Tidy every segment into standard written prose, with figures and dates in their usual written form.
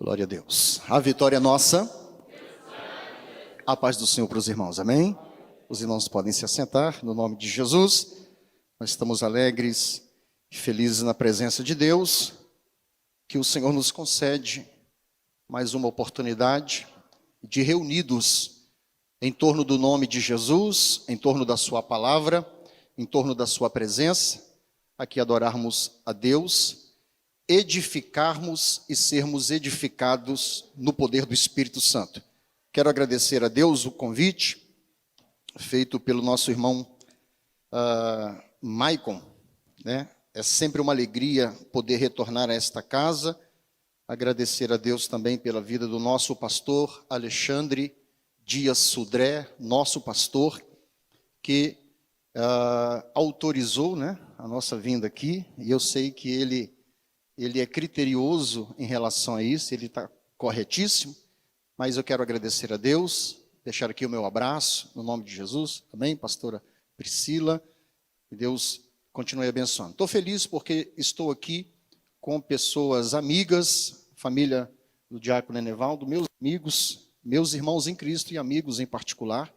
Glória a Deus. A vitória é nossa. A paz do Senhor para os irmãos, amém? Os irmãos podem se assentar, no nome de Jesus. Nós estamos alegres e felizes na presença de Deus, que o Senhor nos concede mais uma oportunidade de reunidos em torno do nome de Jesus, em torno da sua palavra, em torno da sua presença, aqui adorarmos a Deus, edificarmos e sermos edificados no poder do Espírito Santo. Quero agradecer a Deus o convite feito pelo nosso irmão Maicon, né? É sempre uma alegria poder retornar a esta casa. Agradecer a Deus também pela vida do nosso pastor Alexandre Dias Sudré, nosso pastor, que autorizou, né, a nossa vinda aqui, e eu sei que ele é criterioso em relação a isso, ele está corretíssimo, mas eu quero agradecer a Deus, deixar aqui o meu abraço, no nome de Jesus, amém, pastora Priscila, que Deus continue abençoando. Estou feliz porque estou aqui com pessoas amigas, família do Diácono Enevaldo, meus amigos, meus irmãos em Cristo e amigos em particular.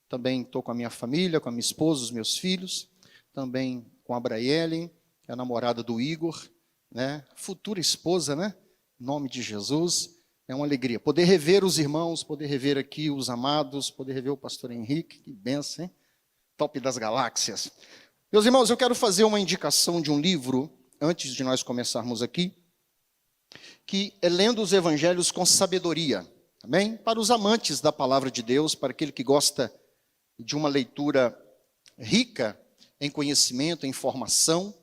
Também estou com a minha família, com a minha esposa, os meus filhos, também com a Braielen, que é a namorada do Igor, né? Futura esposa, né? Em nome de Jesus, é uma alegria. Poder rever os irmãos, poder rever aqui os amados, poder rever o pastor Henrique, que benção, hein? Top das galáxias. Meus irmãos, eu quero fazer uma indicação de um livro, antes de nós começarmos aqui, que é Lendo os Evangelhos com Sabedoria, amém? Para os amantes da palavra de Deus, para aquele que gosta de uma leitura rica em conhecimento, em informação,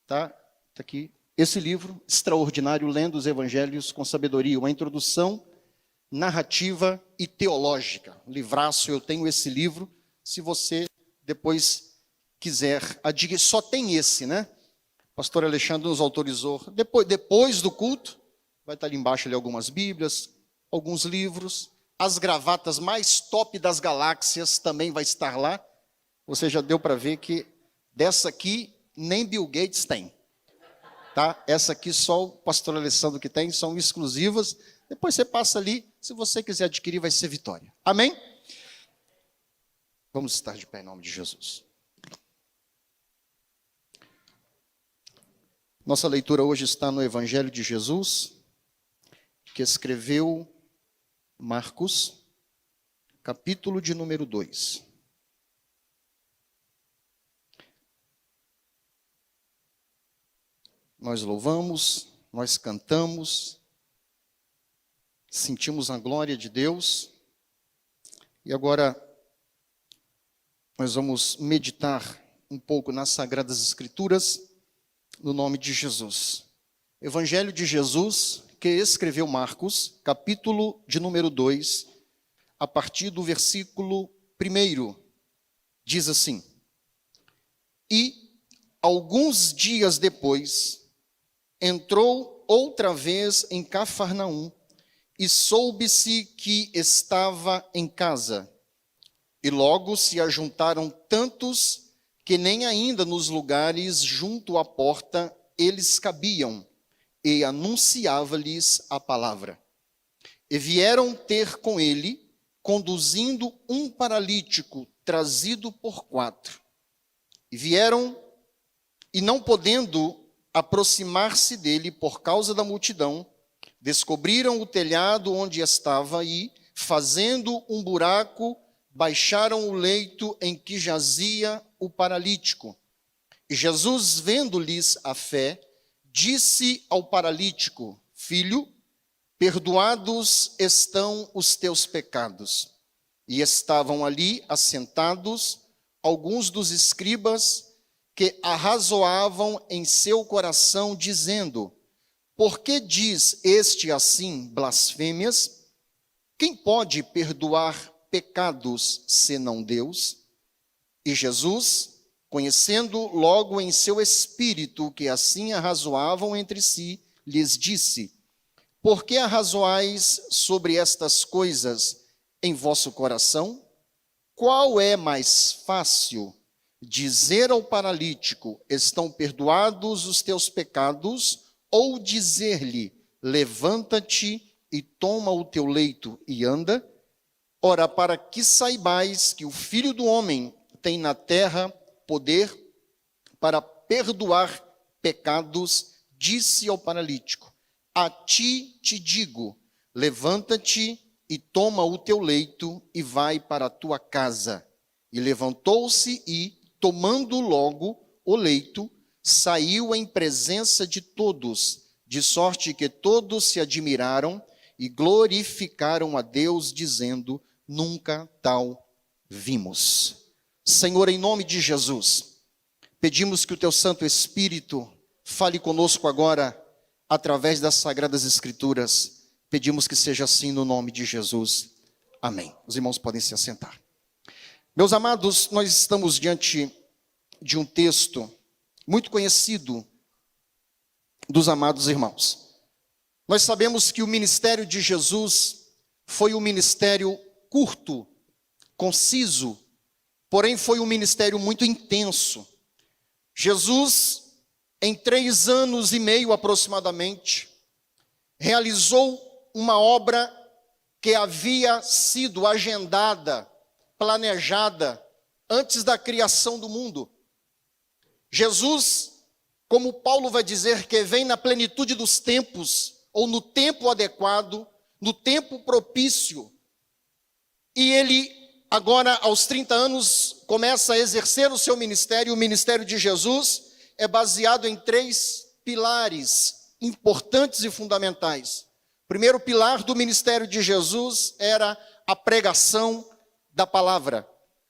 tá? Está aqui esse livro extraordinário, Lendo os Evangelhos com Sabedoria, uma introdução narrativa e teológica. Livraço, eu tenho esse livro, se você depois quiser adquirir, só tem esse, né? O pastor Alexandre nos autorizou, depois do culto, vai estar ali embaixo ali algumas bíblias, alguns livros, as gravatas mais top das galáxias também vai estar lá. Você já deu para ver que dessa aqui nem Bill Gates tem. Tá? Essa aqui só o pastor Alessandro que tem, são exclusivas. Depois você passa ali, se você quiser adquirir, vai ser vitória. Amém? Vamos estar de pé em nome de Jesus. Nossa leitura hoje está no Evangelho de Jesus, que escreveu Marcos, capítulo de número 2. Nós louvamos, nós cantamos, sentimos a glória de Deus. E agora nós vamos meditar um pouco nas Sagradas Escrituras, no nome de Jesus. Evangelho de Jesus, que escreveu Marcos, capítulo de número 2, a partir do versículo 1, diz assim: E alguns dias depois, entrou outra vez em Cafarnaum, e soube-se que estava em casa. E logo se ajuntaram tantos que nem ainda nos lugares junto à porta eles cabiam, e anunciava-lhes a palavra. E vieram ter com ele, conduzindo um paralítico, trazido por 4. E vieram, e não podendo aproximar-se dele por causa da multidão, descobriram o telhado onde estava e, fazendo um buraco, baixaram o leito em que jazia o paralítico. E Jesus, vendo-lhes a fé, disse ao paralítico: Filho, perdoados estão os teus pecados. E estavam ali assentados alguns dos escribas que arrazoavam em seu coração, dizendo: Por que diz este assim blasfêmias? Quem pode perdoar pecados senão Deus? E Jesus, conhecendo logo em seu espírito que assim arrazoavam entre si, lhes disse: Por que arrazoais sobre estas coisas em vosso coração? Qual é mais fácil, dizer ao paralítico: estão perdoados os teus pecados, ou dizer-lhe: levanta-te e toma o teu leito e anda. Ora, para que saibais que o Filho do Homem tem na terra poder para perdoar pecados, disse ao paralítico: a ti te digo, levanta-te e toma o teu leito e vai para a tua casa. E levantou-se e, tomando logo o leito, saiu em presença de todos, de sorte que todos se admiraram e glorificaram a Deus, dizendo: nunca tal vimos. Senhor, em nome de Jesus, pedimos que o teu Santo Espírito fale conosco agora, através das Sagradas Escrituras. Pedimos que seja assim no nome de Jesus. Amém. Os irmãos podem se assentar. Meus amados, nós estamos diante de um texto muito conhecido dos amados irmãos. Nós sabemos que o ministério de Jesus foi um ministério curto, conciso, porém foi um ministério muito intenso. Jesus, em 3 anos e meio aproximadamente, realizou uma obra que havia sido agendada, planejada, antes da criação do mundo. Jesus, como Paulo vai dizer, que vem na plenitude dos tempos, ou no tempo adequado, no tempo propício. E ele, agora, aos 30 anos, começa a exercer o seu ministério. O ministério de Jesus é baseado em 3 pilares importantes e fundamentais. O primeiro pilar do ministério de Jesus era a pregação da palavra.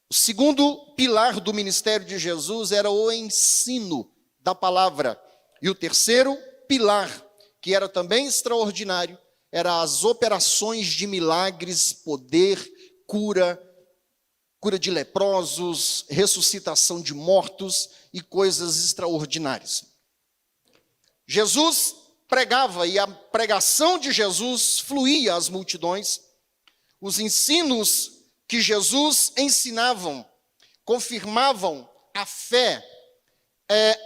O segundo pilar do ministério de Jesus era o ensino da palavra. E o terceiro pilar, que era também extraordinário, era as operações de milagres, poder, cura de leprosos, ressuscitação de mortos e coisas extraordinárias. Jesus pregava e a pregação de Jesus fluía às multidões. Os ensinos que Jesus ensinavam confirmavam a fé,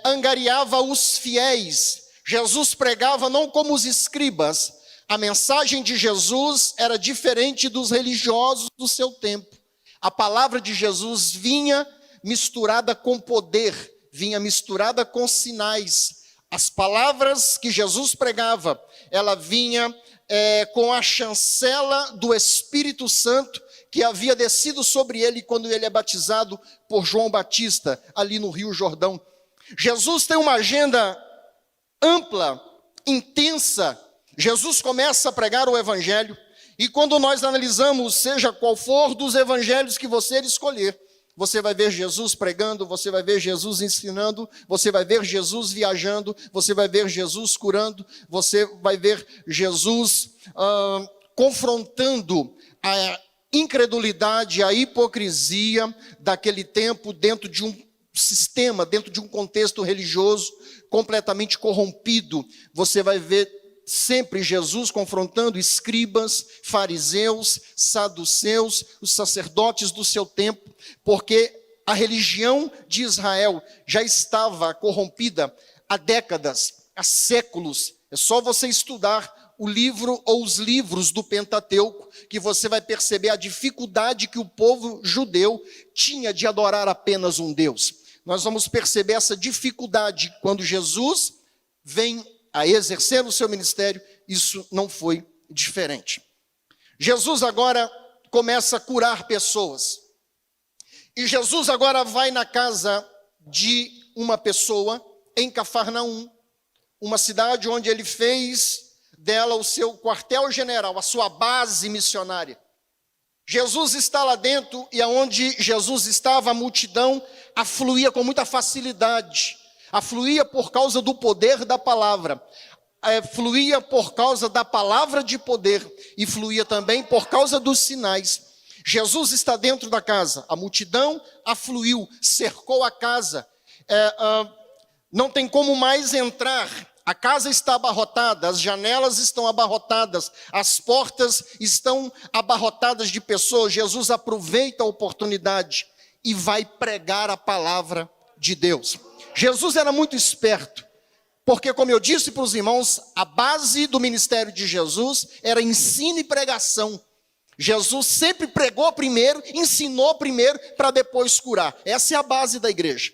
angariava os fiéis. Jesus pregava não como os escribas. A mensagem de Jesus era diferente dos religiosos do seu tempo. A palavra de Jesus vinha misturada com poder, vinha misturada com sinais. As palavras que Jesus pregava, ela vinha com a chancela do Espírito Santo, que havia descido sobre ele quando ele é batizado por João Batista, ali no Rio Jordão. Jesus tem uma agenda ampla, intensa. Jesus começa a pregar o evangelho, e quando nós analisamos, seja qual for dos evangelhos que você escolher, você vai ver Jesus pregando, você vai ver Jesus ensinando, você vai ver Jesus viajando, você vai ver Jesus curando, você vai ver Jesus confrontando a incredulidade, a hipocrisia daquele tempo dentro de um sistema, dentro de um contexto religioso completamente corrompido. Você vai ver sempre Jesus confrontando escribas, fariseus, saduceus, os sacerdotes do seu tempo, porque a religião de Israel já estava corrompida há décadas, há séculos. É só você estudar o livro ou os livros do Pentateuco, que você vai perceber a dificuldade que o povo judeu tinha de adorar apenas um Deus. Nós vamos perceber essa dificuldade quando Jesus vem a exercer o seu ministério. Isso não foi diferente. Jesus agora começa a curar pessoas. E Jesus agora vai na casa de uma pessoa em Cafarnaum, uma cidade onde ele fez dela o seu quartel-general, a sua base missionária. Jesus está lá dentro, e aonde Jesus estava, a multidão afluía com muita facilidade. Afluía por causa do poder da palavra, fluía por causa da palavra de poder, e fluía também por causa dos sinais. Jesus está dentro da casa, a multidão afluiu, cercou a casa, não tem como mais entrar. A casa está abarrotada, as janelas estão abarrotadas, as portas estão abarrotadas de pessoas. Jesus aproveita a oportunidade e vai pregar a palavra de Deus. Jesus era muito esperto. Porque, como eu disse para os irmãos, a base do ministério de Jesus era ensino e pregação. Jesus sempre pregou primeiro, ensinou primeiro, para depois curar. Essa é a base da igreja.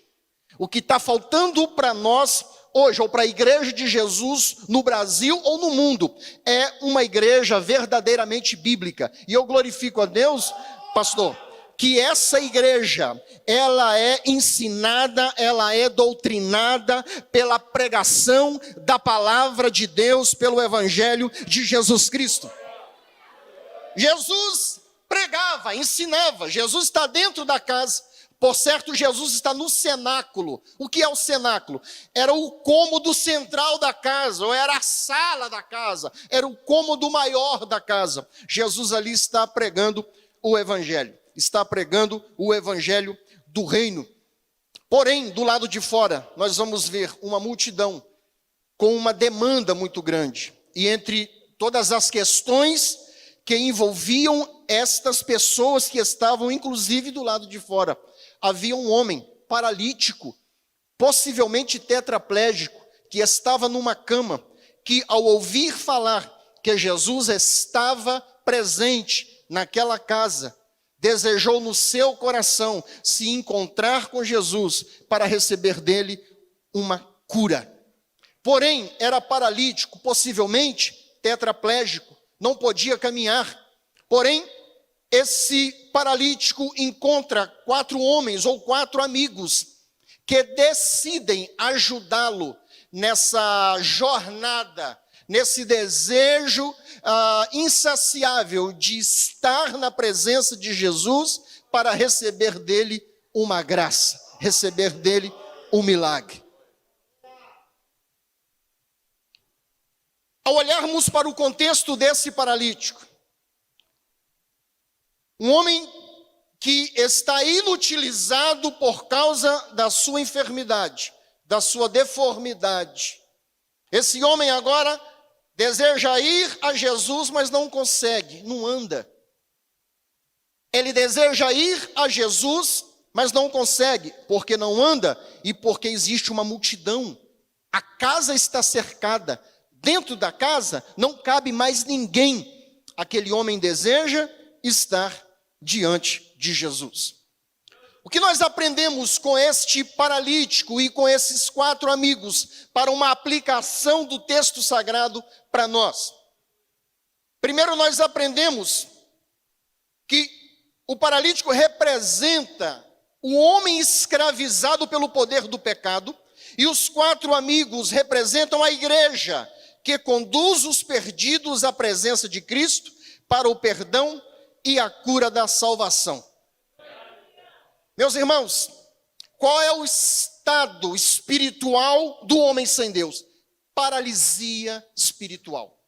O que está faltando para nós hoje, ou para a igreja de Jesus no Brasil ou no mundo, é uma igreja verdadeiramente bíblica. E eu glorifico a Deus, pastor, que essa igreja, ela é ensinada, ela é doutrinada pela pregação da palavra de Deus, pelo evangelho de Jesus Cristo. Jesus pregava, ensinava, Jesus está dentro da casa. Por certo, Jesus está no cenáculo. O que é o cenáculo? Era o cômodo central da casa, ou era a sala da casa, era o cômodo maior da casa. Jesus ali está pregando o evangelho, está pregando o evangelho do reino. Porém, do lado de fora, nós vamos ver uma multidão com uma demanda muito grande. E entre todas as questões que envolviam estas pessoas que estavam, inclusive, do lado de fora, havia um homem paralítico, possivelmente tetraplégico, que estava numa cama, que ao ouvir falar que Jesus estava presente naquela casa, desejou no seu coração se encontrar com Jesus para receber dele uma cura. Porém, era paralítico, possivelmente tetraplégico, não podia caminhar. Porém, esse paralítico encontra 4 homens ou 4 amigos que decidem ajudá-lo nessa jornada, nesse desejo insaciável de estar na presença de Jesus para receber dele uma graça, receber dele um milagre. Ao olharmos para o contexto desse paralítico, um homem que está inutilizado por causa da sua enfermidade, da sua deformidade. Esse homem agora deseja ir a Jesus, mas não consegue, não anda. Ele deseja ir a Jesus, mas não consegue, porque não anda e porque existe uma multidão. A casa está cercada. Dentro da casa não cabe mais ninguém. Aquele homem deseja estar diante de Jesus. O que nós aprendemos com este paralítico e com esses 4 amigos para uma aplicação do texto sagrado para nós? Primeiro, nós aprendemos que o paralítico representa o homem escravizado pelo poder do pecado, e os 4 amigos representam a igreja que conduz os perdidos à presença de Cristo para o perdão e a cura da salvação. Meus irmãos, qual é o estado espiritual do homem sem Deus? Paralisia espiritual.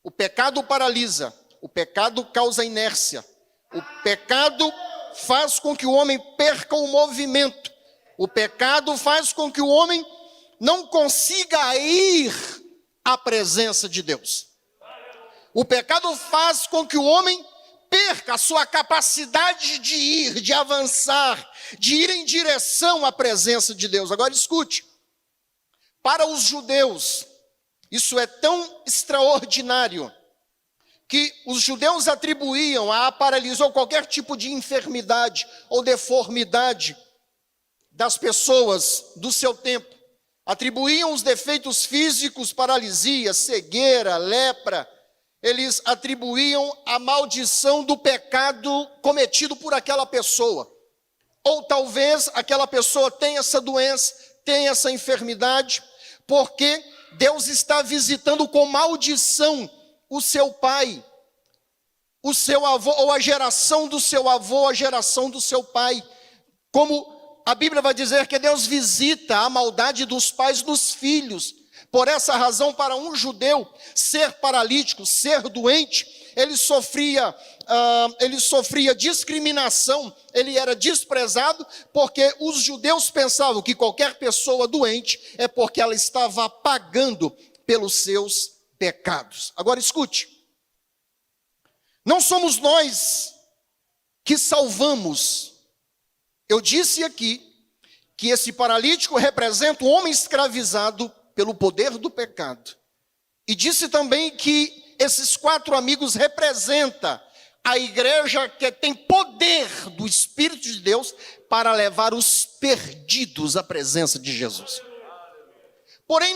O pecado paralisa, o pecado causa inércia, o pecado faz com que o homem perca o movimento, o pecado faz com que o homem não consiga ir à presença de Deus. O pecado faz com que o homem perca a sua capacidade de ir, de avançar, de ir em direção à presença de Deus. Agora escute, para os judeus, isso é tão extraordinário, que os judeus atribuíam à paralisia ou qualquer tipo de enfermidade ou deformidade das pessoas do seu tempo. Atribuíam os defeitos físicos, paralisia, cegueira, lepra. Eles atribuíam a maldição do pecado cometido por aquela pessoa. Ou talvez aquela pessoa tenha essa doença, tenha essa enfermidade, porque Deus está visitando com maldição o seu pai, o seu avô, ou a geração do seu avô, a geração do seu pai. Como a Bíblia vai dizer que Deus visita a maldade dos pais nos filhos. Por essa razão, para um judeu ser paralítico, ser doente, ele sofria discriminação, ele era desprezado, porque os judeus pensavam que qualquer pessoa doente é porque ela estava pagando pelos seus pecados. Agora escute, não somos nós que salvamos. Eu disse aqui que esse paralítico representa o homem escravizado pelo poder do pecado. E disse também que esses 4 amigos representam a igreja que tem poder do Espírito de Deus para levar os perdidos à presença de Jesus. Porém,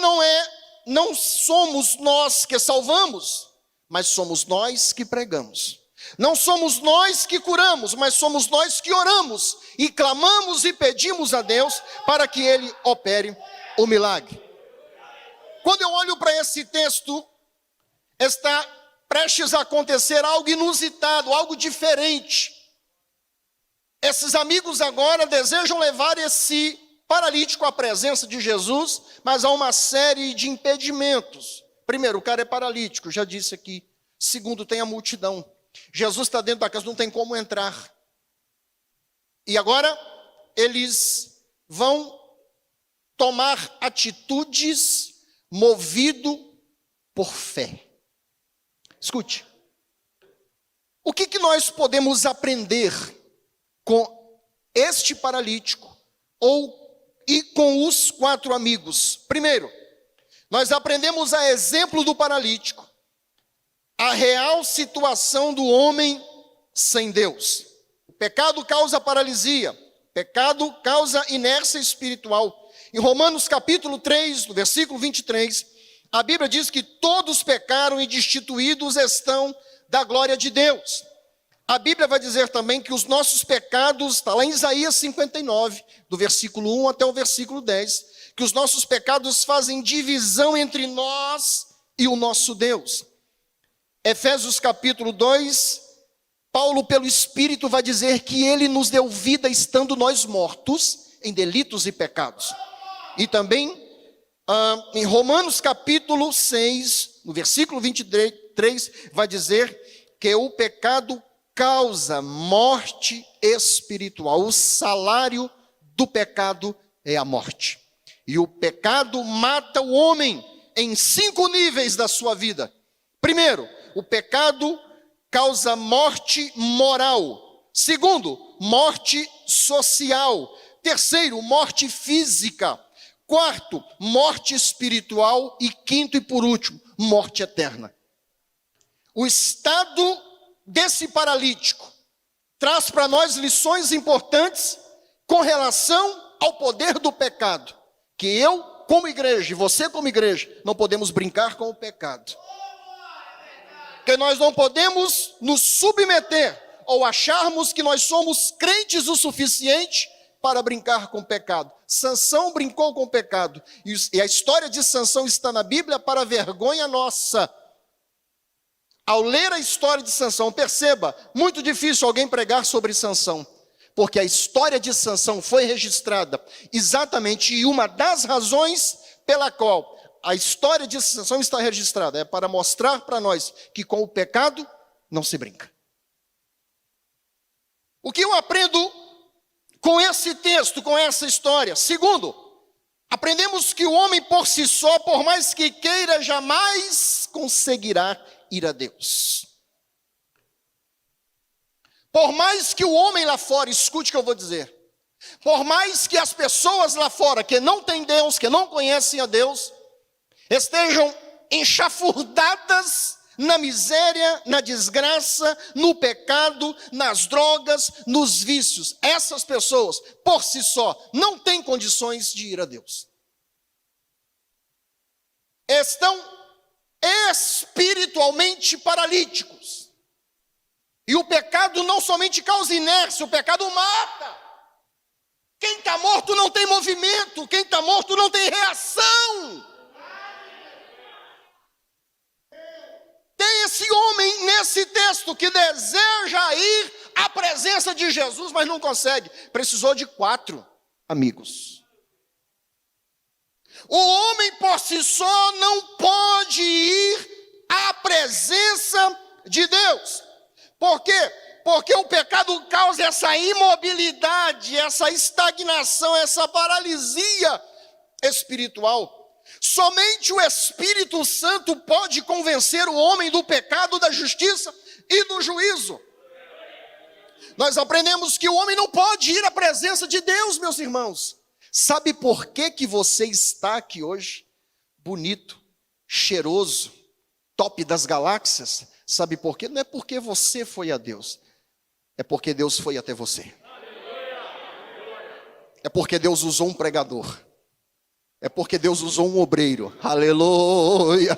não somos nós que salvamos, mas somos nós que pregamos. Não somos nós que curamos, mas somos nós que oramos e clamamos e pedimos a Deus para que Ele opere o milagre. Quando eu olho para esse texto, está prestes a acontecer algo inusitado, algo diferente. Esses amigos agora desejam levar esse paralítico à presença de Jesus, mas há uma série de impedimentos. Primeiro, o cara é paralítico, já disse aqui. Segundo, tem a multidão. Jesus está dentro da casa, não tem como entrar. E agora, eles vão tomar atitudes movido por fé. Escute, o que nós podemos aprender com este paralítico e com os 4 amigos? Primeiro, nós aprendemos a exemplo do paralítico, a real situação do homem sem Deus. O pecado causa paralisia, o pecado causa inércia espiritual. Em Romanos capítulo 3, no versículo 23, a Bíblia diz que todos pecaram e destituídos estão da glória de Deus. A Bíblia vai dizer também que os nossos pecados, está lá em Isaías 59, do versículo 1 até o versículo 10, que os nossos pecados fazem divisão entre nós e o nosso Deus. Efésios capítulo 2, Paulo pelo Espírito vai dizer que Ele nos deu vida estando nós mortos em delitos e pecados. E também em Romanos capítulo 6, no versículo 23, vai dizer que o pecado causa morte espiritual. O salário do pecado é a morte. E o pecado mata o homem em 5 níveis da sua vida. Primeiro, o pecado causa morte moral. Segundo, morte social. Terceiro, morte física. Quarto, morte espiritual. E quinto e por último, morte eterna. O estado desse paralítico traz para nós lições importantes com relação ao poder do pecado. Que eu, como igreja, e você como igreja, não podemos brincar com o pecado. Que nós não podemos nos submeter ou acharmos que nós somos crentes o suficiente para brincar com o pecado. Sansão brincou com o pecado. E a história de Sansão está na Bíblia para vergonha nossa. Ao ler a história de Sansão, perceba, muito difícil alguém pregar sobre Sansão. Porque a história de Sansão foi registrada exatamente, e uma das razões pela qual a história de Sansão está registrada é para mostrar para nós que com o pecado não se brinca. O que eu aprendo com esse texto, com essa história? Segundo, aprendemos que o homem por si só, por mais que queira, jamais conseguirá ir a Deus. Por mais que o homem lá fora, escute o que eu vou dizer, por mais que as pessoas lá fora que não têm Deus, que não conhecem a Deus, estejam enxafurdadas na miséria, na desgraça, no pecado, nas drogas, nos vícios, essas pessoas, por si só, não têm condições de ir a Deus. Estão espiritualmente paralíticos. E o pecado não somente causa inércia, o pecado mata. Quem está morto não tem movimento, quem está morto não tem reação. Tem esse homem nesse texto que deseja ir à presença de Jesus, mas não consegue. Precisou de 4 amigos. O homem por si só não pode ir à presença de Deus. Por quê? Porque o pecado causa essa imobilidade, essa estagnação, essa paralisia espiritual. Somente o Espírito Santo pode convencer o homem do pecado, da justiça e do juízo. Nós aprendemos que o homem não pode ir à presença de Deus, meus irmãos. Sabe por que você está aqui hoje? bonito, cheiroso, top das galáxias. Sabe por quê? Não é porque você foi a Deus, é porque Deus foi até você. É porque Deus usou um pregador. É porque Deus usou um obreiro. Aleluia.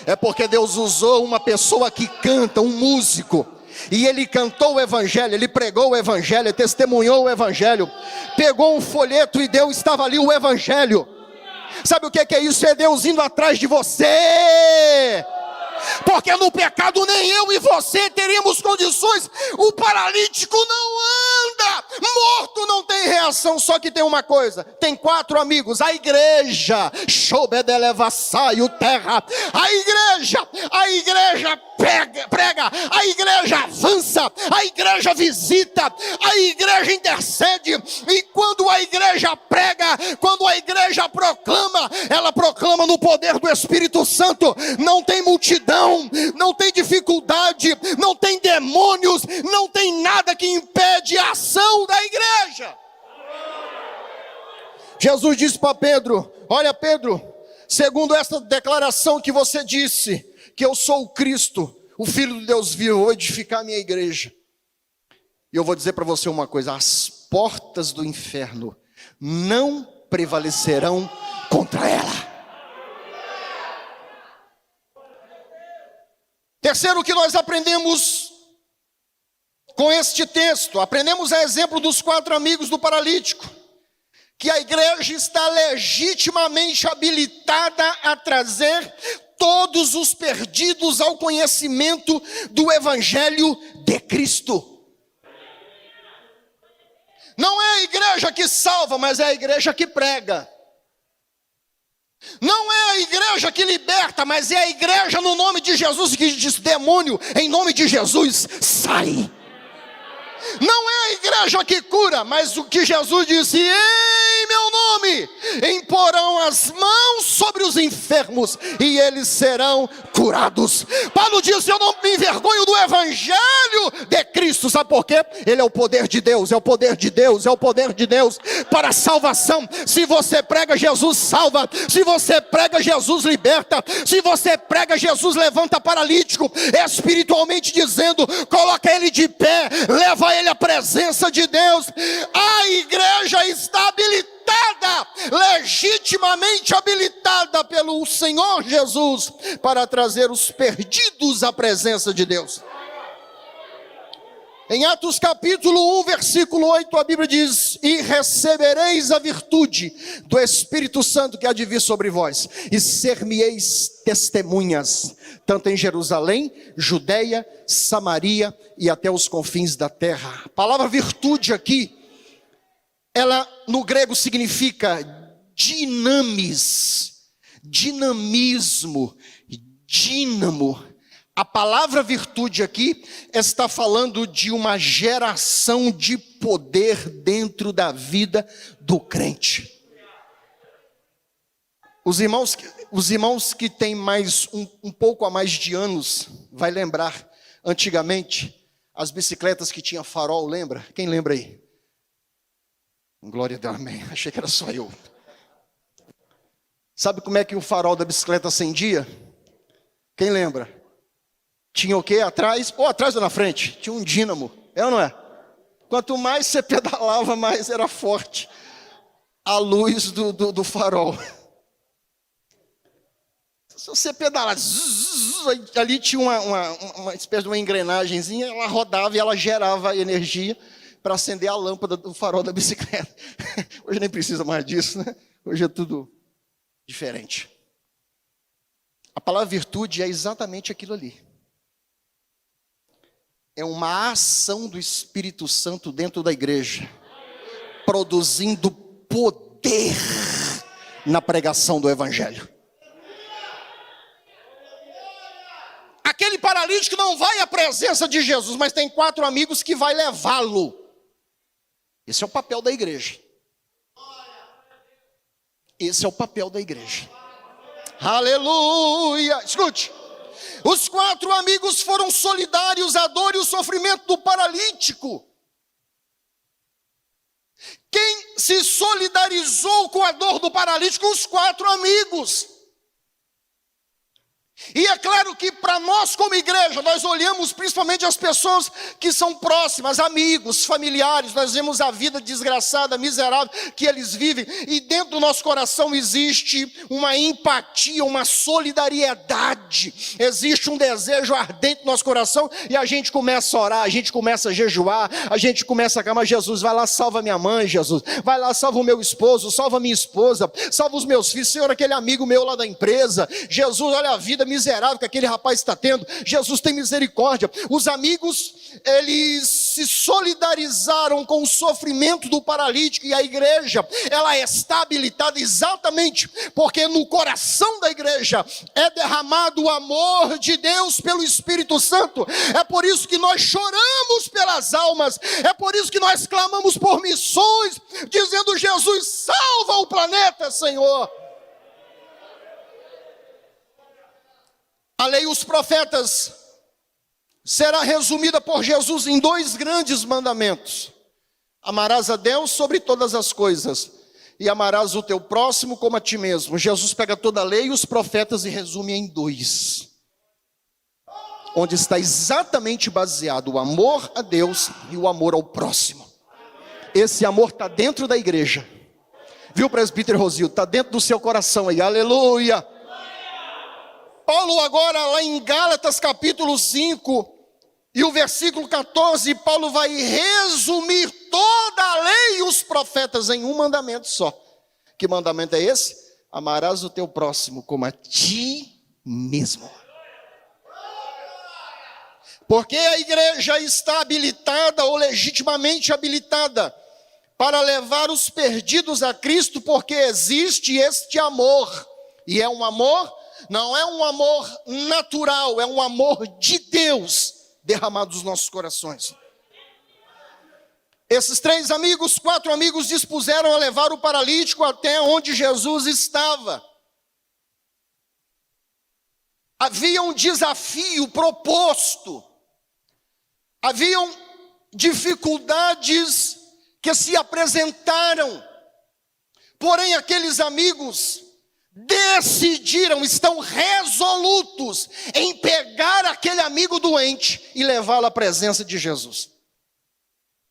É porque Deus usou uma pessoa que canta, um músico. E ele cantou o evangelho, ele pregou o evangelho, testemunhou o evangelho. Pegou um folheto e Deus estava ali o evangelho. Sabe o que é isso? É Deus indo atrás de você. Porque no pecado nem eu e você teríamos condições. O paralítico não anda, morto não tem reação. Só que tem uma coisa, tem 4 amigos, a igreja, Shobedelevasaio terra, a igreja prega, a igreja avança, a igreja visita, a igreja intercede. E quando a igreja prega, quando a igreja proclama, ela proclama no poder do Espírito Santo. Não tem multidão, não tem dificuldade, não tem demônios, não tem nada que impede a ação da igreja. Jesus disse para Pedro: olha, Pedro, segundo essa declaração que você disse, que eu sou o Cristo, o Filho de Deus vivo, eu vou edificar a minha igreja. E eu vou dizer para você uma coisa: as portas do inferno não prevalecerão contra ela. Terceiro que nós aprendemos com este texto, aprendemos a exemplo dos 4 amigos do paralítico, que a igreja está legitimamente habilitada a trazer todos os perdidos ao conhecimento do evangelho de Cristo. Não é a igreja que salva, mas é a igreja que prega. Não é a igreja que liberta, mas é a igreja no nome de Jesus que diz: demônio, em nome de Jesus, sai. Não é a igreja que cura, mas o que Jesus disse: em meu nome imporão as mãos sobre os enfermos e eles serão curados. Paulo disse: eu não me envergonho do evangelho de Cristo. Sabe por quê? Ele é o poder de Deus, é o poder de Deus, é o poder de Deus para a salvação. Se você prega, Jesus salva. Se você prega, Jesus liberta. Se você prega, Jesus levanta paralítico, espiritualmente dizendo, coloca ele de pé, leva ele à presença de Deus. A igreja está habilitada, legitimamente habilitada pelo Senhor Jesus para trazer os perdidos à presença de Deus. Em Atos capítulo 1, versículo 8, a Bíblia diz: e recebereis a virtude do Espírito Santo que há de vir sobre vós, e ser-me-eis testemunhas, tanto em Jerusalém, Judeia, Samaria e até os confins da terra. A palavra virtude aqui, ela no grego significa dinamis, dinamismo, dínamo. A palavra virtude aqui está falando de uma geração de poder dentro da vida do crente. Os irmãos que têm mais um pouco a mais de anos, vai lembrar, antigamente, as bicicletas que tinham farol, lembra? Quem lembra aí? Glória a Deus, amém. Achei que era só eu. Sabe como é que o farol da bicicleta acendia? Quem lembra? Tinha o que atrás? Ou atrás ou na frente? Tinha um dínamo, é ou não é? Quanto mais você pedalava, mais era forte a luz do farol. Se você pedalar, ali tinha uma espécie de uma engrenagemzinha, ela rodava e ela gerava energia para acender a lâmpada do farol da bicicleta. Hoje nem precisa mais disso, né? Hoje é tudo diferente. A palavra virtude é exatamente aquilo ali. É uma ação do Espírito Santo dentro da igreja, produzindo poder na pregação do evangelho. Aquele paralítico não vai à presença de Jesus, mas tem 4 amigos que vai levá-lo. Esse é o papel da igreja. Esse é o papel da igreja. Aleluia! Escute. Os 4 amigos foram solidários à dor e o sofrimento do paralítico. Quem se solidarizou com a dor do paralítico? Os 4 amigos. E é claro que para nós como igreja, nós olhamos principalmente as pessoas que são próximas, amigos, familiares, nós vemos a vida desgraçada, miserável que eles vivem, e dentro do nosso coração existe uma empatia, uma solidariedade, existe um desejo ardente no nosso coração, e a gente começa a orar, a gente começa a jejuar, a gente começa a clamar: Jesus, vai lá, salva minha mãe, Jesus, vai lá, salva o meu esposo, salva minha esposa, salva os meus filhos, Senhor, aquele amigo meu lá da empresa, Jesus, olha a vida miserável que aquele rapaz está tendo, Jesus, tem misericórdia. Os amigos, eles se solidarizaram com o sofrimento do paralítico, e a igreja, ela está habilitada exatamente porque no coração da igreja é derramado o amor de Deus pelo Espírito Santo. É por isso que nós choramos pelas almas, é por isso que nós clamamos por missões, dizendo: Jesus, salva o planeta, Senhor. A lei e os profetas será resumida por Jesus em 2 grandes mandamentos: amarás a Deus sobre todas as coisas e amarás o teu próximo como a ti mesmo. Jesus pega toda a lei e os profetas e resume em 2, onde está exatamente baseado o amor a Deus e o amor ao próximo. Esse amor está dentro da igreja, viu, presbítero Rosildo? Está dentro do seu coração aí, aleluia. Paulo agora lá em Gálatas capítulo 5 e o versículo 14, Paulo vai resumir toda a lei e os profetas em um mandamento só. Que mandamento é esse? Amarás o teu próximo como a ti mesmo. Porque a igreja está habilitada ou legitimamente habilitada para levar os perdidos a Cristo, porque existe este amor, e é um amor, não é um amor natural, é um amor de Deus derramado nos nossos corações. Esses 3 amigos, 4 amigos dispuseram a levar o paralítico até onde Jesus estava. Havia um desafio proposto, haviam dificuldades que se apresentaram, porém aqueles amigos decidiram, estão resolutos em pegar aquele amigo doente e levá-lo à presença de Jesus.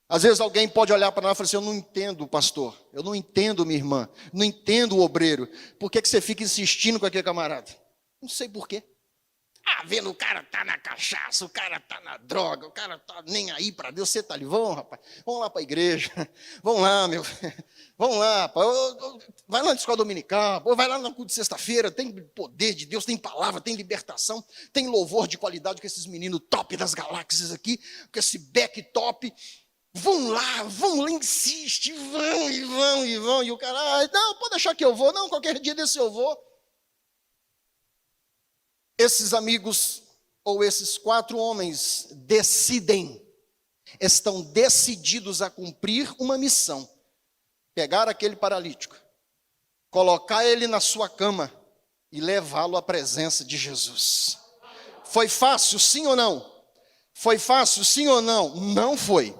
Às vezes alguém pode olhar para nós e falar assim: eu não entendo, pastor, eu não entendo, minha irmã, não entendo o obreiro, por que você fica insistindo com aquele camarada? Não sei por quê. Vendo o cara tá na cachaça, o cara tá na droga, o cara tá nem aí para Deus, você tá ali, vamos, rapaz, vamos lá para a igreja, vamos lá, meu, vamos lá, rapaz, vai lá na escola dominical, vai lá no culto de sexta-feira, tem poder de Deus, tem palavra, tem libertação, tem louvor de qualidade com esses meninos top das galáxias aqui, com esse back top. Vão lá, insiste, vão, e o cara, não, pode deixar que eu vou, não, qualquer dia desse eu vou. Esses amigos, ou esses 4 homens, estão decididos a cumprir uma missão: pegar aquele paralítico, colocar ele na sua cama e levá-lo à presença de Jesus. Foi fácil, sim ou não? Foi fácil, sim ou não? Não foi.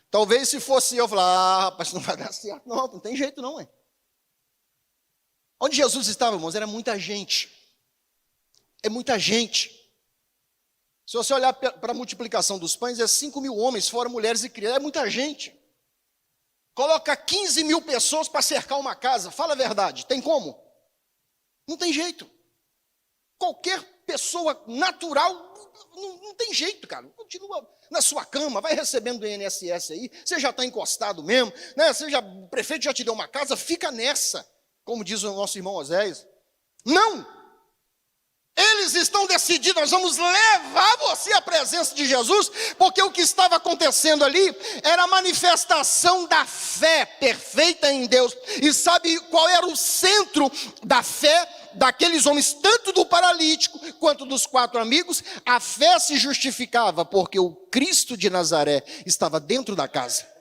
Talvez se fosse eu falar: rapaz, não vai dar certo, não tem jeito não, hein? Onde Jesus estava, irmãos, era muita gente. É muita gente. Se você olhar para a multiplicação dos pães, é 5.000 homens, fora mulheres e crianças, é muita gente. Coloca 15.000 pessoas para cercar uma casa, fala a verdade, tem como? Não tem jeito. Qualquer pessoa natural, não tem jeito, cara. Continua na sua cama, vai recebendo do INSS aí, você já está encostado mesmo, né? O prefeito já te deu uma casa, fica nessa. Como diz o nosso irmão Oséias. Não! Eles estão decididos: nós vamos levar você à presença de Jesus, porque o que estava acontecendo ali era a manifestação da fé perfeita em Deus. E sabe qual era o centro da fé daqueles homens, tanto do paralítico quanto dos 4 amigos? A fé se justificava porque o Cristo de Nazaré estava dentro da casa.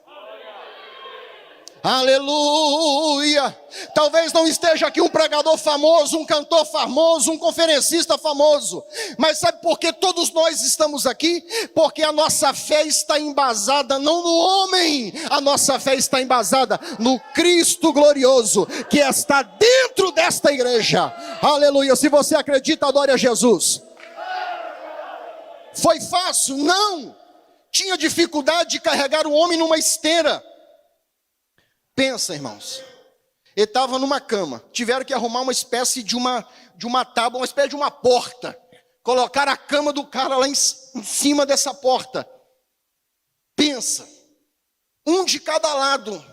Aleluia! Talvez não esteja aqui um pregador famoso, um cantor famoso, um conferencista famoso, mas sabe por que todos nós estamos aqui? Porque a nossa fé está embasada não no homem, a nossa fé está embasada no Cristo glorioso, que está dentro desta igreja. Aleluia! Se você acredita, adore a Jesus. Foi fácil? Não! Tinha dificuldade de carregar o homem numa esteira. Pensa, irmãos, ele estava numa cama, tiveram que arrumar uma espécie de uma tábua, uma espécie de uma porta, colocar a cama do cara lá em cima dessa porta. Pensa, um de cada lado,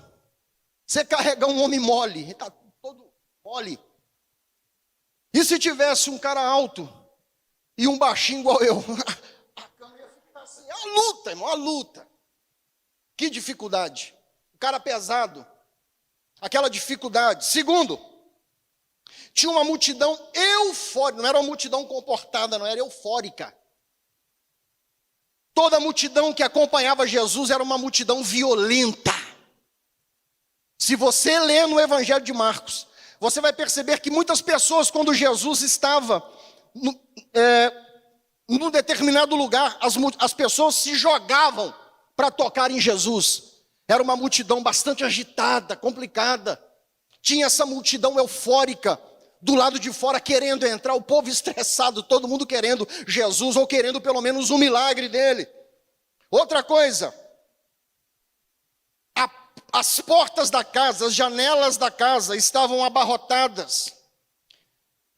você carregar um homem mole, ele está todo mole. E se tivesse um cara alto e um baixinho igual eu, a cama ia ficar assim, é uma luta, irmão, uma luta. Que dificuldade. Cara pesado, aquela dificuldade. Segundo, tinha uma multidão eufórica, não era uma multidão comportada, não era eufórica. Toda a multidão que acompanhava Jesus era uma multidão violenta. Se você ler no Evangelho de Marcos, você vai perceber que muitas pessoas, quando Jesus estava num determinado lugar, as pessoas se jogavam para tocar em Jesus. Era uma multidão bastante agitada, complicada. Tinha essa multidão eufórica do lado de fora querendo entrar, o povo estressado, todo mundo querendo Jesus ou querendo pelo menos um milagre dele. Outra coisa, as portas da casa, as janelas da casa estavam abarrotadas.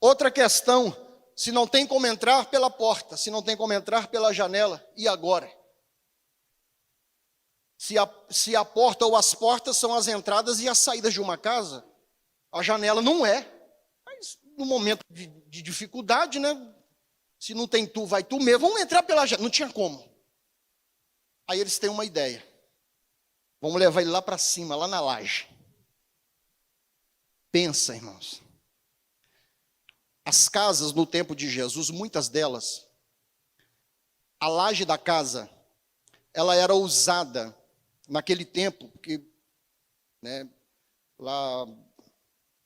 Outra questão, se não tem como entrar pela porta, se não tem como entrar pela janela, e agora? Se a porta ou as portas são as entradas e as saídas de uma casa, a janela não é. Mas no momento de dificuldade, né? Se não tem tu, vai tu mesmo. Vamos entrar pela janela. Não tinha como. Aí eles têm uma ideia. Vamos levar ele lá para cima, lá na laje. Pensa, irmãos. As casas no tempo de Jesus, muitas delas, a laje da casa, ela era usada naquele tempo, porque né, lá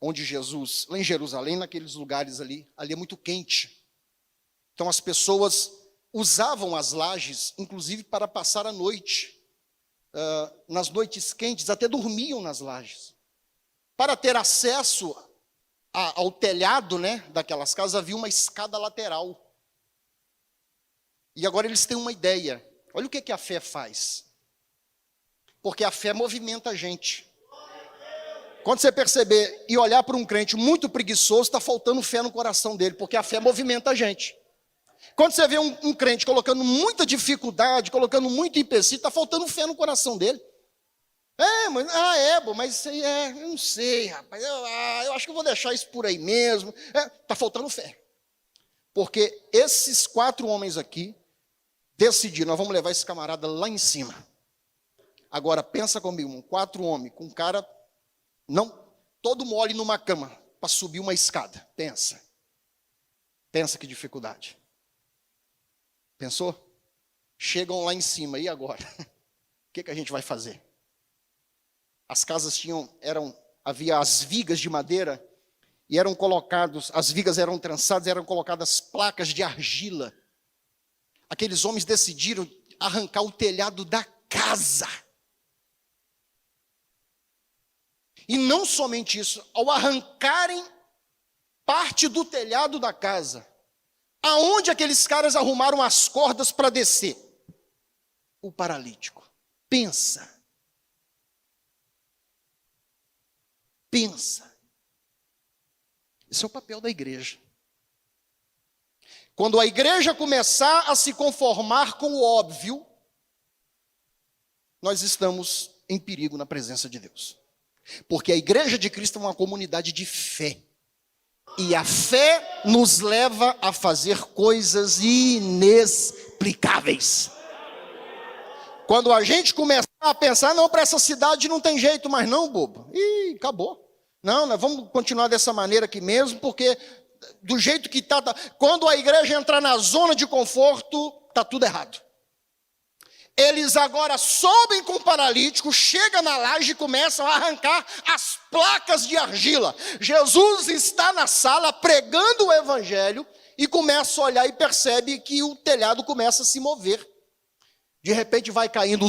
onde Jesus, lá em Jerusalém, naqueles lugares ali é muito quente. Então as pessoas usavam as lajes, inclusive para passar a noite. Nas noites quentes, até dormiam nas lajes. Para ter acesso ao telhado, né, daquelas casas, havia uma escada lateral. E agora eles têm uma ideia. Olha o que a fé faz. Porque a fé movimenta a gente. Quando você perceber e olhar para um crente muito preguiçoso, está faltando fé no coração dele, porque a fé movimenta a gente. Quando você vê um crente colocando muita dificuldade, colocando muito empecilho, está faltando fé no coração dele. Mas isso aí eu não sei, rapaz, eu acho que eu vou deixar isso por aí mesmo. Está faltando fé. Porque esses 4 homens aqui decidiram, nós vamos levar esse camarada lá em cima. Agora, pensa comigo, 4 homens, com um cara, não, todo mole numa cama, para subir uma escada. Pensa que dificuldade. Pensou? Chegam lá em cima, e agora? O que a gente vai fazer? As casas havia as vigas de madeira, e eram colocados, as vigas eram trançadas, eram colocadas placas de argila. Aqueles homens decidiram arrancar o telhado da casa. E não somente isso, ao arrancarem parte do telhado da casa, aonde aqueles caras arrumaram as cordas para descer? O paralítico. Pensa. Esse é o papel da igreja. Quando a igreja começar a se conformar com o óbvio, nós estamos em perigo na presença de Deus. Porque a igreja de Cristo é uma comunidade de fé. E a fé nos leva a fazer coisas inexplicáveis. Quando a gente começar a pensar, não, para essa cidade não tem jeito mais não, bobo. Ih, acabou. Não, nós vamos continuar dessa maneira aqui mesmo, porque do jeito que está, quando a igreja entrar na zona de conforto, está tudo errado. Eles agora sobem com o paralítico, chegam na laje e começam a arrancar as placas de argila. Jesus está na sala pregando o evangelho e começa a olhar e percebe que o telhado começa a se mover. De repente vai caindo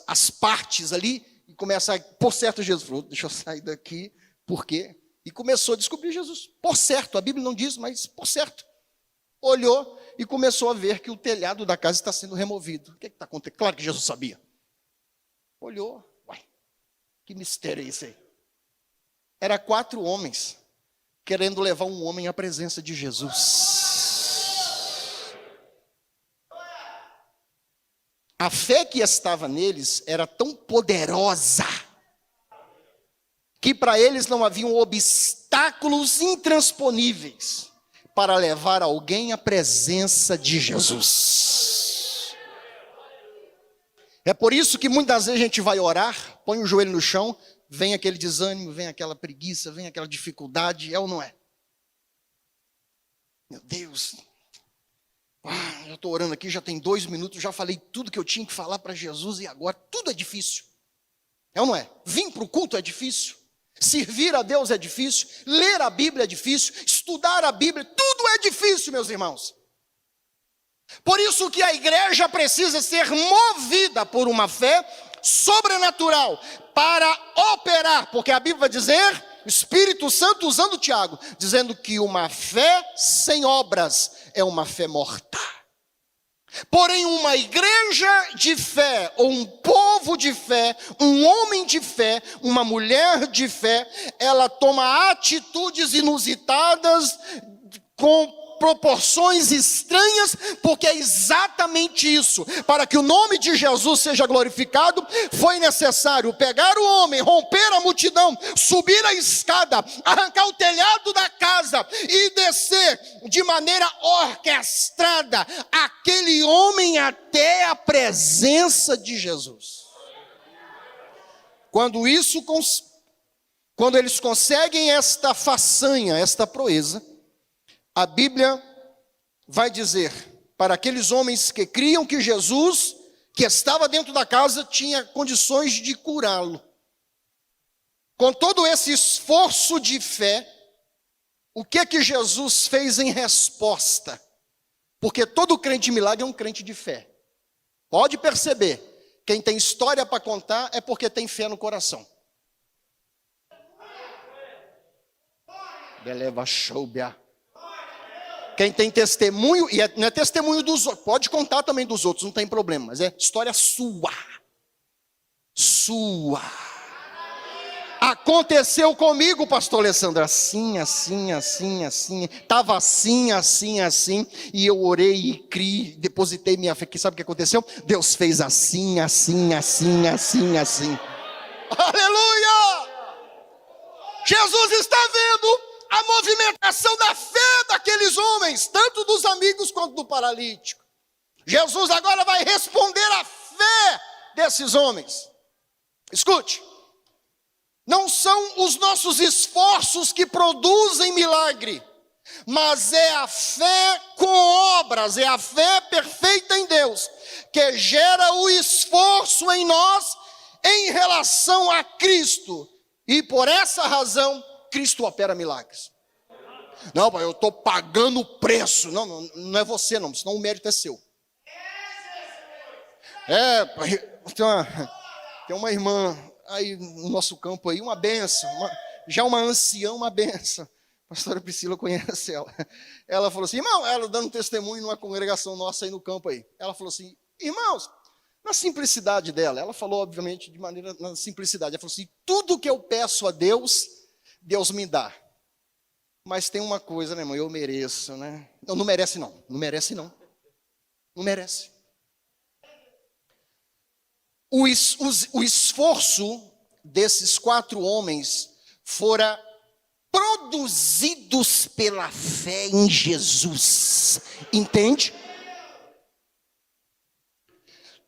as partes ali e começa a... Por certo, Jesus falou, deixa eu sair daqui, por quê? E começou a descobrir Jesus. Por certo, a Bíblia não diz, mas por certo. Olhou e começou a ver que o telhado da casa está sendo removido. O que está acontecendo? Claro que Jesus sabia. Olhou, uai, que mistério é esse aí? Era 4 homens querendo levar um homem à presença de Jesus. A fé que estava neles era tão poderosa que para eles não haviam obstáculos intransponíveis para levar alguém à presença de Jesus. É por isso que muitas vezes a gente vai orar, põe o joelho no chão, vem aquele desânimo, vem aquela preguiça, vem aquela dificuldade, é ou não é? Meu Deus, eu estou orando aqui, já tem 2 minutos, já falei tudo que eu tinha que falar para Jesus e agora tudo é difícil. É ou não é? Vir para o culto é difícil. Servir a Deus é difícil, ler a Bíblia é difícil, estudar a Bíblia, tudo é difícil, meus irmãos. Por isso que a igreja precisa ser movida por uma fé sobrenatural para operar, porque a Bíblia vai dizer, o Espírito Santo usando Tiago, dizendo que uma fé sem obras é uma fé morta. Porém, uma igreja de fé, ou um povo de fé, um homem de fé, uma mulher de fé, ela toma atitudes inusitadas, com proporções estranhas, porque é exatamente isso. Para que o nome de Jesus seja glorificado, foi necessário pegar o homem, romper a multidão, subir a escada, arrancar o telhado da casa e descer de maneira orquestrada aquele homem até a presença de Jesus. Quando eles conseguem esta façanha, esta proeza, a Bíblia vai dizer para aqueles homens que criam que Jesus, que estava dentro da casa, tinha condições de curá-lo. Com todo esse esforço de fé, o que Jesus fez em resposta? Porque todo crente de milagre é um crente de fé. Pode perceber, quem tem história para contar é porque tem fé no coração. Beleva choubia. Quem tem testemunho, e não é testemunho dos outros, pode contar também dos outros, não tem problema, mas é história sua. Sua. Aconteceu comigo, pastor Alessandro, assim, assim, assim, assim, estava assim, assim, assim, e eu orei e criei, depositei minha fé, que sabe o que aconteceu? Deus fez assim, assim, assim, assim, assim. Aleluia! Jesus está vendo a movimentação da fé daqueles homens, tanto dos amigos quanto do paralítico. Jesus agora vai responder à fé desses homens. Escute, não são os nossos esforços que produzem milagre, mas é a fé com obras, é a fé perfeita em Deus, que gera o esforço em nós em relação a Cristo. E por essa razão, Cristo opera milagres. Não, pai, eu estou pagando o preço. Não é você não, senão o mérito é seu. Tem uma irmã aí no nosso campo aí, uma benção, já uma anciã, uma benção. A pastora Priscila conhece ela. Ela falou assim, irmão, ela dando testemunho numa congregação nossa aí no campo aí. Ela falou assim, irmãos, na simplicidade dela, ela falou obviamente de maneira, na simplicidade, ela falou assim, tudo que eu peço a Deus, Deus me dá. Mas tem uma coisa, né, irmão, eu mereço, né? Não merece não, não merece não. Não merece. O esforço desses 4 homens fora produzidos pela fé em Jesus. Entende?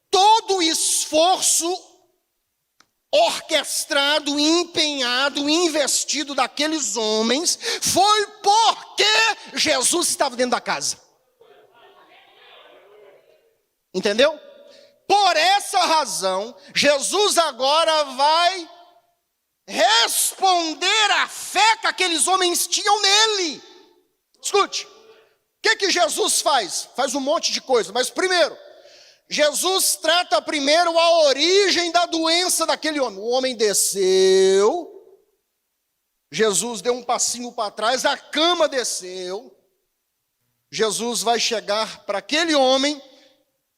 Todo o esforço orquestrado, empenhado, investido daqueles homens foi porque Jesus estava dentro da casa. Entendeu? Por essa razão, Jesus agora vai responder à fé que aqueles homens tinham nele. Escute, o que Jesus faz? Faz um monte de coisa, mas primeiro, Jesus trata primeiro a origem da doença daquele homem. O homem desceu, Jesus deu um passinho para trás, a cama desceu. Jesus vai chegar para aquele homem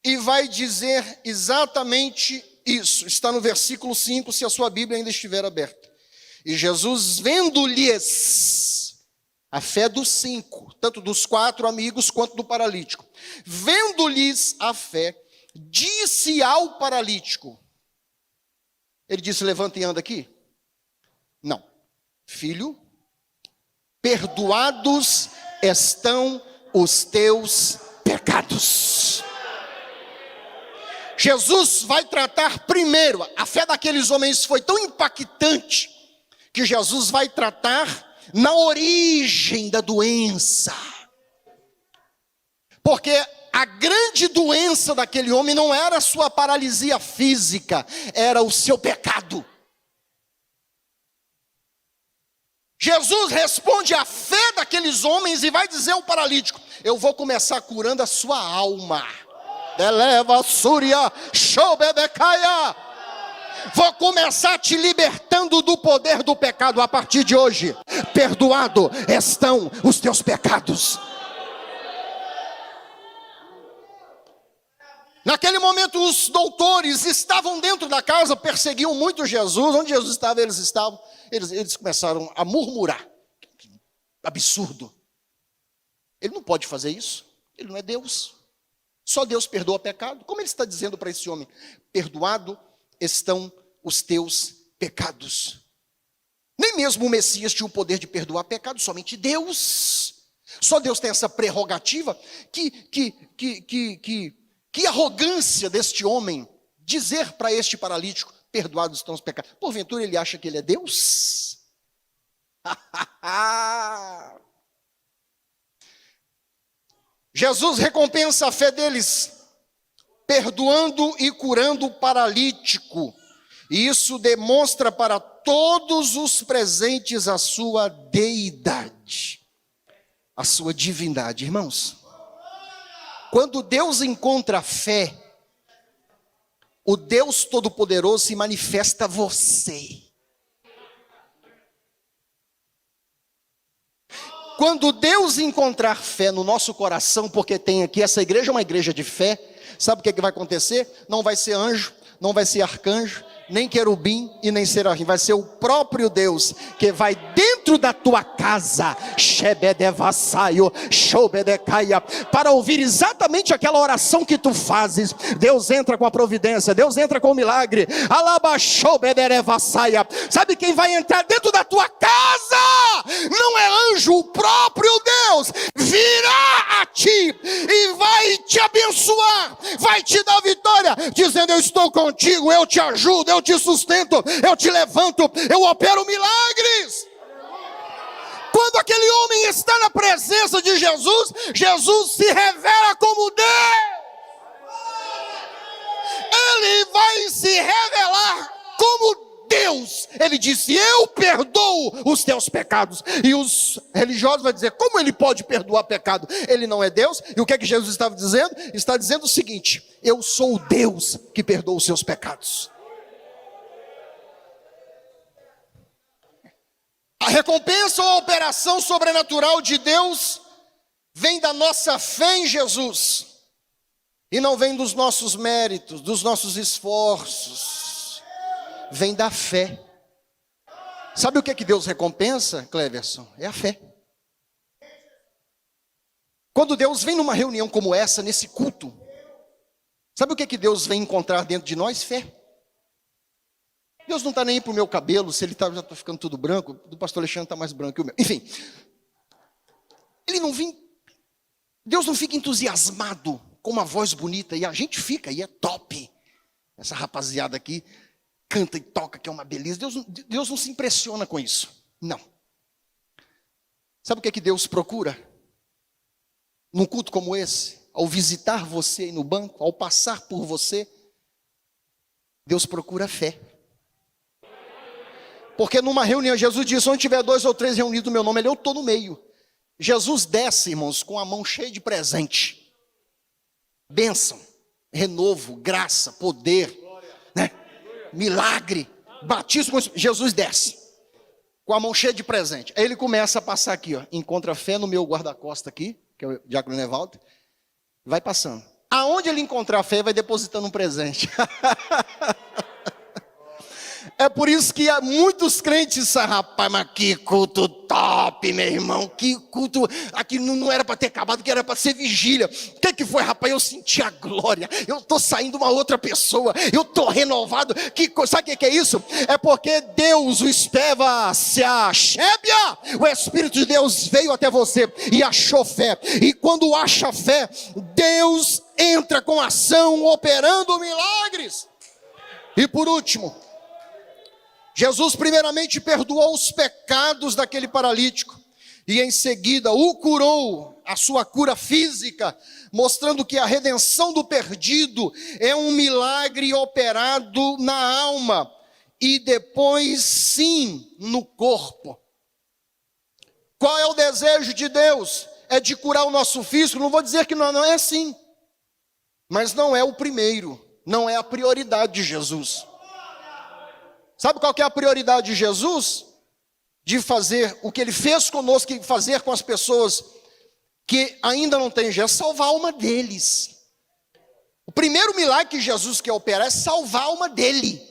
e vai dizer exatamente isso. Está no versículo 5, se a sua Bíblia ainda estiver aberta. E Jesus, vendo-lhes a fé dos 5, tanto dos 4 amigos quanto do paralítico, vendo-lhes a fé, disse ao paralítico, ele disse: levanta e anda aqui? Não. Filho, perdoados estão os teus pecados. Jesus vai tratar primeiro, a fé daqueles homens foi tão impactante, que Jesus vai tratar na origem da doença. Porque a grande doença daquele homem não era a sua paralisia física, era o seu pecado. Jesus responde à fé daqueles homens e vai dizer ao paralítico: eu vou começar curando a sua alma. Eleva Súria, Shoubebecaia. Vou começar te libertando do poder do pecado a partir de hoje. Perdoado estão os teus pecados. Naquele momento os doutores estavam dentro da casa, perseguiam muito Jesus. Onde Jesus estava, eles estavam. Eles começaram a murmurar. Absurdo. Ele não pode fazer isso. Ele não é Deus. Só Deus perdoa pecado. Como ele está dizendo para esse homem? Perdoado estão os teus pecados. Nem mesmo o Messias tinha o poder de perdoar pecado, somente Deus. Só Deus tem essa prerrogativa. Que arrogância deste homem dizer para este paralítico: perdoados estão os pecados. Porventura ele acha que ele é Deus? Jesus recompensa a fé deles, perdoando e curando o paralítico. E isso demonstra para todos os presentes a sua deidade, a sua divindade. Irmãos, quando Deus encontra fé, o Deus Todo-Poderoso se manifesta a você. Quando Deus encontrar fé no nosso coração, porque tem aqui, essa igreja é uma igreja de fé, sabe o que vai acontecer? Não vai ser anjo, não vai ser arcanjo, nem querubim e nem serafim. Vai ser o próprio Deus que vai dentro da tua casa, para ouvir exatamente aquela oração que tu fazes. Deus entra com a providência, Deus entra com o milagre. Sabe quem vai entrar dentro da tua casa? Não é anjo, o próprio Deus virá a ti e vai te abençoar, vai te dar vitória, dizendo: eu estou contigo, eu te ajudo, eu te sustento, eu te levanto, eu opero milagres. Quando aquele homem está na presença de Jesus, Jesus se revela como Deus. Ele vai se revelar como Deus. Ele disse: eu perdoo os teus pecados. E os religiosos vão dizer: como ele pode perdoar pecado? Ele não é Deus. E o que é que Jesus estava dizendo? Está dizendo o seguinte: eu sou o Deus que perdoa os seus pecados. A recompensa ou a operação sobrenatural de Deus vem da nossa fé em Jesus. E não vem dos nossos méritos, dos nossos esforços. Vem da fé. Sabe o que é que Deus recompensa, Cleverson? É a fé. Quando Deus vem numa reunião como essa, nesse culto, sabe o que é que Deus vem encontrar dentro de nós? Fé. Deus não está nem aí para o meu cabelo, se ele já está ficando tudo branco, do pastor Alexandre está mais branco que o meu. Enfim, Deus não fica entusiasmado com uma voz bonita, e a gente fica, e é top. Essa rapaziada aqui canta e toca, que é uma beleza. Deus não se impressiona com isso, não. Sabe o que é que Deus procura? Num culto como esse? ao visitar você aí no banco, ao passar por você, Deus procura fé. Porque numa reunião, Jesus disse, onde tiver 2 ou 3 reunidos no meu nome, eu estou no meio. Jesus desce, irmãos, com a mão cheia de presente. Bênção, renovo, graça, poder, né? Milagre, batismo. Jesus desce, com a mão cheia de presente. Aí ele começa a passar aqui, ó, encontra fé no meu guarda-costa aqui, que é o Diácono Nevaldo, vai passando. Aonde ele encontrar fé, vai depositando um presente. É por isso que há muitos crentes, rapaz, mas que culto top, meu irmão, que culto, aqui não era para ter acabado, que era para ser vigília. O que foi, rapaz? Eu senti a glória, eu estou saindo uma outra pessoa, eu estou renovado. Sabe o que é isso? É porque Deus, o espeva se achebia, o Espírito de Deus veio até você e achou fé, e quando acha fé, Deus entra com ação, operando milagres. E por último, Jesus primeiramente perdoou os pecados daquele paralítico e em seguida o curou, a sua cura física, mostrando que a redenção do perdido é um milagre operado na alma e depois sim no corpo. Qual é o desejo de Deus? É de curar o nosso físico. Não vou dizer que não é assim, mas não é o primeiro, não é a prioridade de Jesus. Sabe qual que é a prioridade de Jesus? De fazer o que ele fez conosco e fazer com as pessoas que ainda não têm Jesus, salvar a alma deles. O primeiro milagre que Jesus quer operar é salvar a alma dele.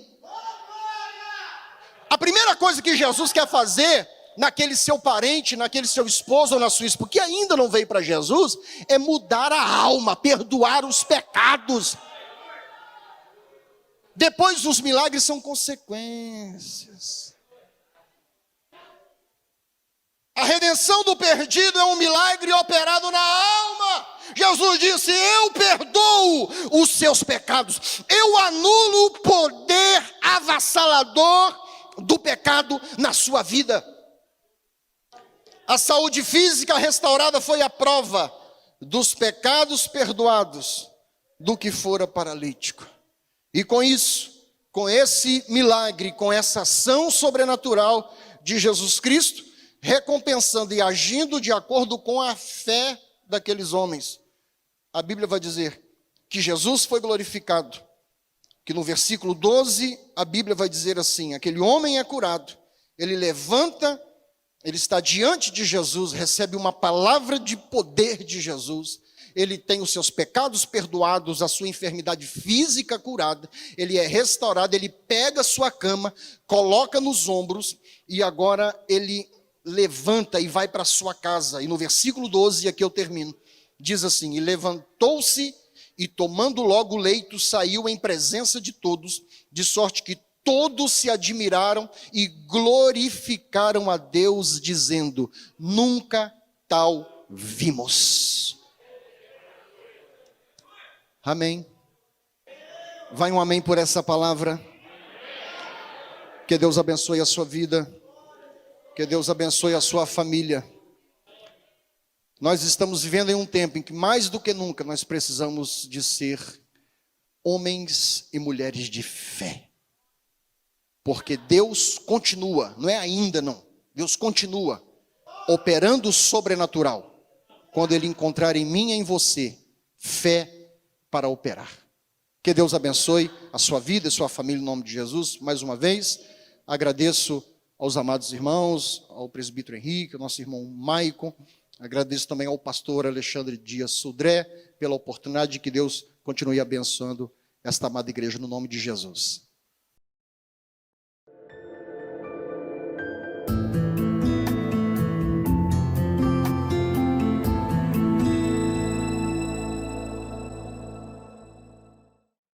A primeira coisa que Jesus quer fazer naquele seu parente, naquele seu esposo ou na sua esposa, que ainda não veio para Jesus, é mudar a alma, perdoar os pecados. Depois os milagres são consequências. A redenção do perdido é um milagre operado na alma. Jesus disse, eu perdoo os seus pecados. Eu anulo o poder avassalador do pecado na sua vida. A saúde física restaurada foi a prova dos pecados perdoados do que fora paralítico. E com isso, com esse milagre, com essa ação sobrenatural de Jesus Cristo, recompensando e agindo de acordo com a fé daqueles homens, a Bíblia vai dizer que Jesus foi glorificado, que no versículo 12, a Bíblia vai dizer assim, aquele homem é curado, ele levanta, ele está diante de Jesus, recebe uma palavra de poder de Jesus, ele tem os seus pecados perdoados, a sua enfermidade física curada, ele é restaurado, ele pega a sua cama, coloca nos ombros e agora ele levanta e vai para a sua casa. E no versículo 12, aqui eu termino, diz assim, e levantou-se e tomando logo o leito, saiu em presença de todos, de sorte que todos se admiraram e glorificaram a Deus, dizendo, nunca tal vimos. Amém. Vai um amém por essa palavra. Que Deus abençoe a sua vida. Que Deus abençoe a sua família. Nós estamos vivendo em um tempo em que mais do que nunca nós precisamos de ser homens e mulheres de fé. Porque Deus continua, não é ainda não. Deus continua operando o sobrenatural. Quando Ele encontrar em mim e em você fé para operar. Que Deus abençoe a sua vida e sua família em nome de Jesus. Mais uma vez, agradeço aos amados irmãos, ao presbítero Henrique, ao nosso irmão Maicon. Agradeço também ao pastor Alexandre Dias Sudré pela oportunidade, que Deus continue abençoando esta amada igreja no nome de Jesus.